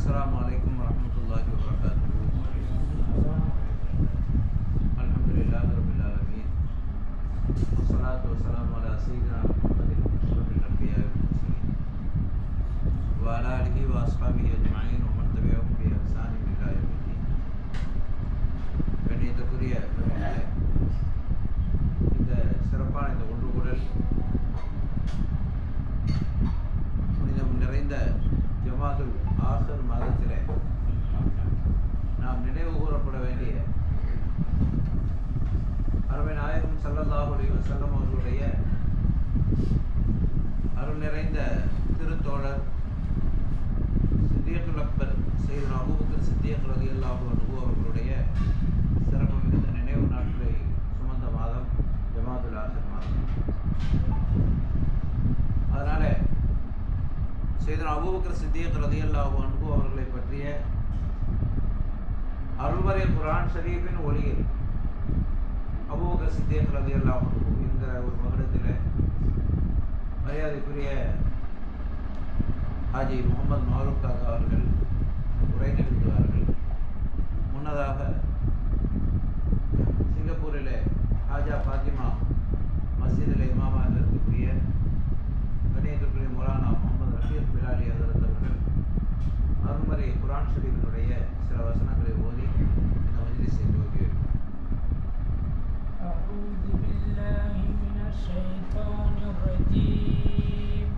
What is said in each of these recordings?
السلام عليكم ورحمة الله وبركاته. الحمد لله رب العالمين والصلاة والسلام على سيدنا محمد أشرف الأنبياء والمرسلين وعلى آله وأصحابه أجمعين ومن تبعهم بإحسان إلى يوم الدين. கண்ணியத்துக்குரிய இந்த சிறப்பான இந்த ஒன்றுகூடல் புனிதம் நிறைந்த ஜமாதுல் ஆஹிர் மாதத்திலே நாம் நினைவு கூறப்பட வேண்டிய அருமை நாயகம் ஸல்லல்லாஹு அலைஹி வஸல்லம் அவர்களுடைய அருள் நிறைந்த திருத்தோழர் சித்தியக்குல் அக்பர் சையதுனா அபூபக்கர் சித்திக் ரலியல்லாஹு அன்ஹு அவர்களுடைய சிறப்பு மிகுந்த நினைவு நாட்களை சுமந்த மாதம் ஜமாதுல் ஆஹிர் மாதம். அதனால சையதுனா அபூபக்கர் சித்திக் ரலியல்லாஹு அன்ஹு அவர்களை பற்றிய அருள்வரை குர்ஆன் ஷரீஃபின் ஒளியில் அபூபக்கர் சித்திக் ரலியல்லாஹு அன்ஹு என்கிற ஒரு மகுடத்தில் மரியாதைக்குரிய ஹாஜி முகமது மாரூக் காக்கா அவர்கள் உரை நிகழ்த்துவார்கள். முன்னதாக சிங்கப்பூரில் ஹாஜா ஃபாத்திமா மஸ்ஜிதில் இமாமாக இருக்கக்கூடிய கண்ணியத்திற்குரிய மௌலானா முகமது ரஃபீக் பிலாலி ஹதரத் அவர்கள் அருள்மறை குர்ஆன் ஷரீஃபினுடைய சில வசனங்களை ஓதி இந்த மஜ்லிஸை துவக்கி வைப்பார். أعوذ بالله من الشيطان الرجيم.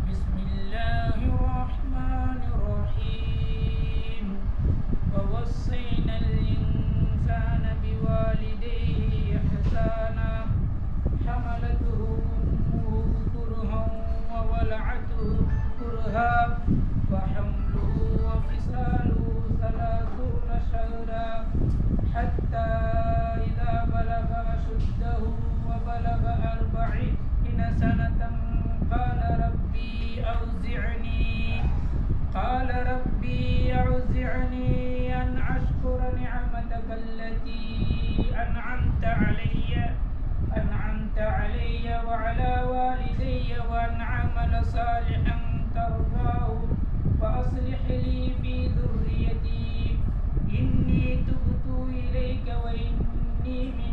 بسم الله الرحمن الرحيم. ووصينا الإنسان بوالديه إحسانا حملته أمه كرها وولعته كرها وحمله وفصاله 30 شهرا حتى إذا بلغ أشده وبلغ 40 سنة قال ربي أوزعني أن أشكر نعمتك التي أنعمت علي وعلى والدي وأن أعمل صالحا ترضاه وأصلح لي في ذريتي إني تبت إليك وإني من